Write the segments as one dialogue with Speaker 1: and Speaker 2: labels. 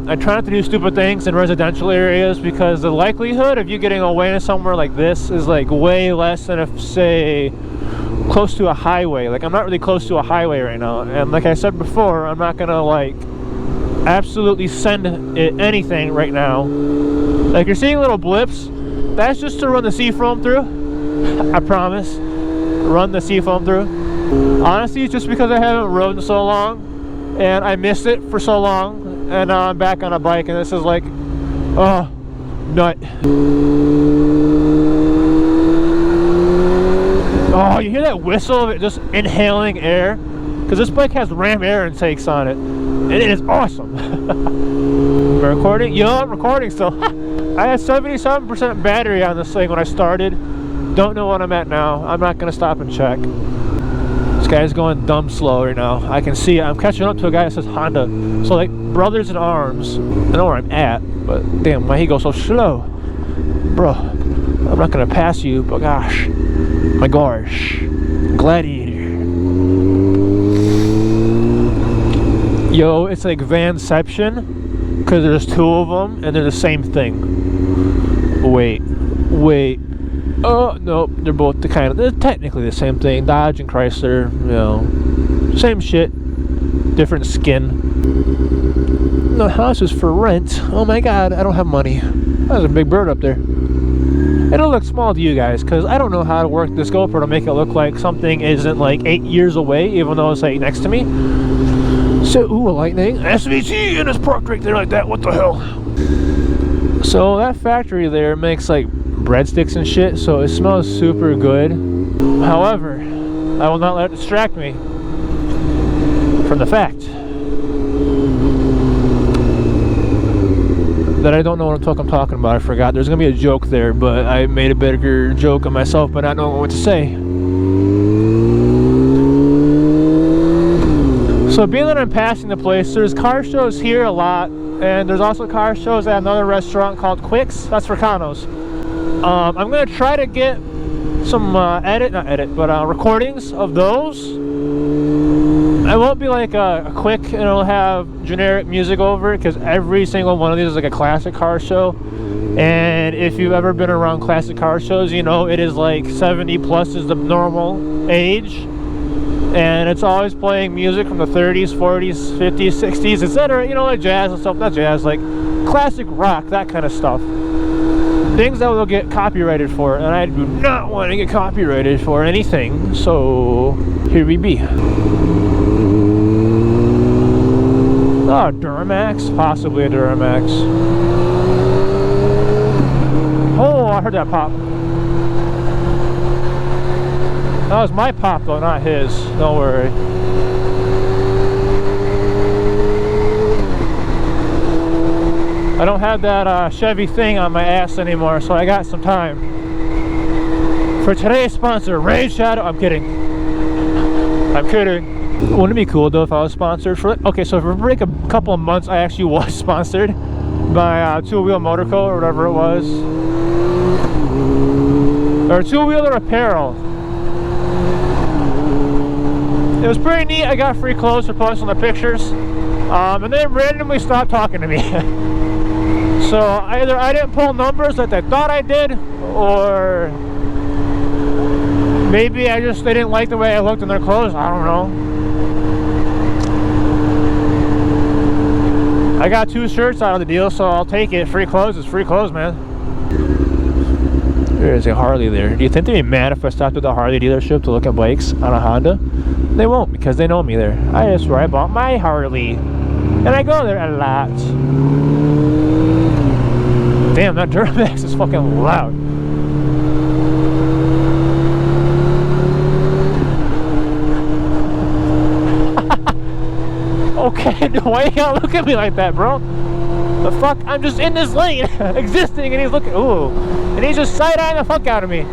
Speaker 1: I try not to do stupid things in residential areas because the likelihood of you getting away somewhere like this is like way less than if, say, close to a highway. Like, I'm not really close to a highway right now, and like I said before, I'm not gonna like absolutely send it anything right now. Like, you're seeing little blips, that's just to run the seafoam through. I promise, run the seafoam through. Honestly, it's just because I haven't rode in so long and I missed it for so long, and now I'm back on a bike and this is like, oh, nut. Oh, you hear that whistle of it just inhaling air? Because this bike has ram air intakes on it, and it is awesome. Am I recording? Yeah, I'm recording still. I had 77% battery on this thing when I started. Don't know what I'm at now. I'm not going to stop and check. This guy's going dumb slow right now. I can see it. I'm catching up to a guy that says Honda. So, like, brothers in arms. I know where I'm at, but damn, why he goes so slow? Bro, I'm not going to pass you, but gosh. My gosh. Gladiator. Yo, it's like Vanception, because there's two of them and they're the same thing. Wait. Oh, nope, they're both they're technically the same thing. Dodge and Chrysler, you know, same shit, different skin. The house is for rent. Oh my god, I don't have money. There's a big bird up there. It'll look small to you guys because I don't know how to work this GoPro to make it look like something isn't like 8 years away, even though it's like next to me. So, ooh, a lightning. SVT, and it's parked right there like that. What the hell? So that factory there makes like breadsticks and shit, so it smells super good. However, I will not let it distract me from the fact that I don't know what I'm talking about. I forgot. There's gonna be a joke there, but I made a bigger joke of myself by not knowing what to say. So being that I'm passing the place, there's car shows here a lot, and there's also car shows at another restaurant called Quick's. That's for Canos. I'm gonna try to get some recordings of those. It won't be like a quick, and it'll have generic music over it, because every single one of these is like a classic car show. And if you've ever been around classic car shows, you know it is like 70 plus is the normal age. And it's always playing music from the 30s, 40s, 50s, 60s, etc. You know, like jazz and stuff. Not jazz, like classic rock, that kind of stuff. Things that will get copyrighted for, and I do not want to get copyrighted for anything, so here we be. Oh, Duramax? Possibly a Duramax. Oh, I heard that pop. That was my pop though, not his. Don't worry. I don't have that Chevy thing on my ass anymore, so I got some time. For today's sponsor, Rain Shadow. I'm kidding. I'm kidding. Wouldn't it be cool though if I was sponsored for it? Okay, so for like a couple of months, I actually was sponsored by Two Wheel Motor Co. or whatever it was. Or Two Wheeler Apparel. It was pretty neat. I got free clothes for posting the pictures. And they randomly stopped talking to me. So either I didn't pull numbers that they thought I did, or maybe they didn't like the way I looked in their clothes. I don't know. I got 2 shirts out of the deal, so I'll take it. Free clothes is free clothes, man. There's a Harley there. Do you think they'd be mad if I stopped at the Harley dealership to look at bikes on a Honda? They won't, because they know me there. That's where I bought my Harley. And I go there a lot. Damn, that Duramax is fucking loud. Okay, why you gotta look at me like that, bro? The fuck? I'm just in this lane, existing, and he's looking, ooh. And he's just side-eyeing the fuck out of me.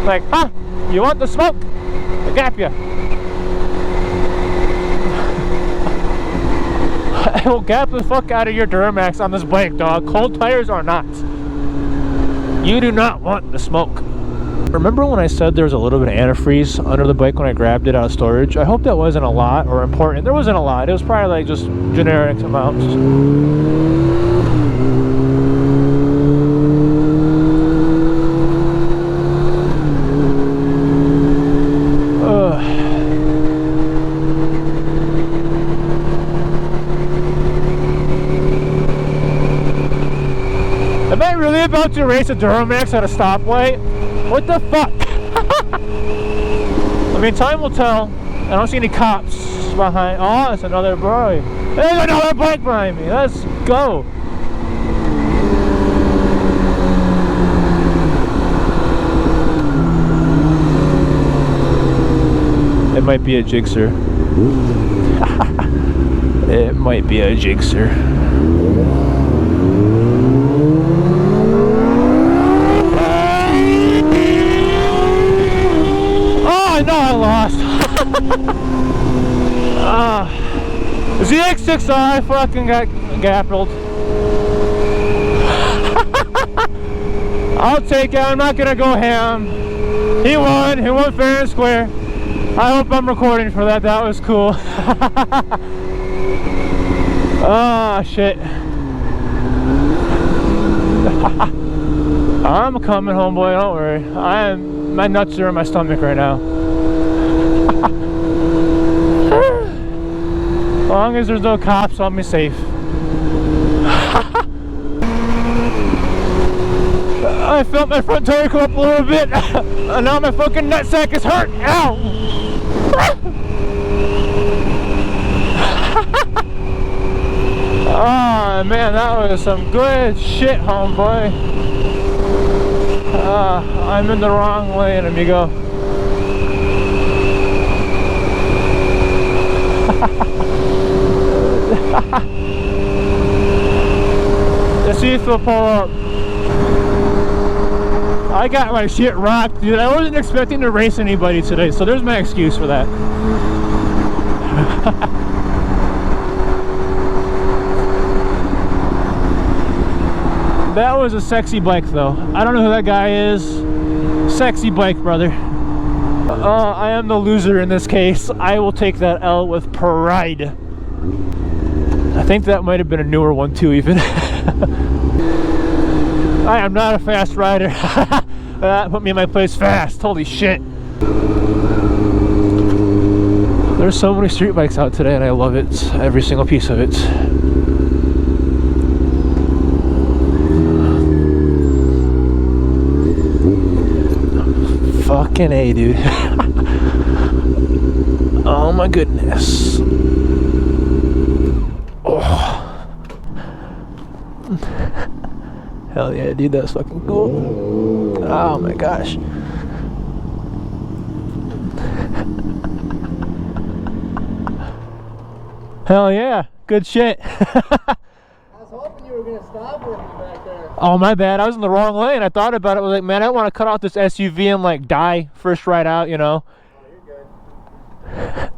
Speaker 1: Like, huh? You want the smoke? I got ya. I will gap the fuck out of your Duramax on this bike, dog. Cold tires or not. You do not want the smoke. Remember when I said there was a little bit of antifreeze under the bike when I grabbed it out of storage? I hope that wasn't a lot or important. There wasn't a lot. It was probably like just generic amounts. Am I really about to race a Duramax at a stoplight? What the fuck? I mean, time will tell. I don't see any cops behind. Oh, it's another boy. There's another bike behind me. Let's go. It might be a jigsaw. It might be a jigsaw. No, I lost. The X6R fucking got gappled. I'll take it. I'm not gonna go ham. He won. He won fair and square. I hope I'm recording for that. That was cool. Oh shit. I'm coming, homeboy. Don't worry. My nuts are in my stomach right now. As long as there's no cops, I'll be safe. I felt my front tire come up a little bit, and now my fucking nutsack is hurt. Ow! Oh man, that was some good shit, homeboy. I'm in the wrong lane, amigo. Let's see if they'll pull up. I got my shit rocked, dude. I wasn't expecting to race anybody today, so there's my excuse for that. That was a sexy bike, though. I don't know who that guy is. Sexy bike, brother. I am the loser in this case. I will take that L with pride. I think that might have been a newer one too, even. I am not a fast rider. That put me in my place fast. Holy shit. There's so many street bikes out today and I love it. Every single piece of it. Fucking A, dude. Oh my goodness. Oh. Hell yeah, dude, that's fucking cool. Oh my gosh. Hell yeah, good shit.
Speaker 2: I was hoping you were going to stop with me back there.
Speaker 1: Oh my bad, I was in the wrong lane. I thought about it, I was like, man, I don't want to cut out this SUV and like die first ride out, you know.
Speaker 2: Oh, you're good.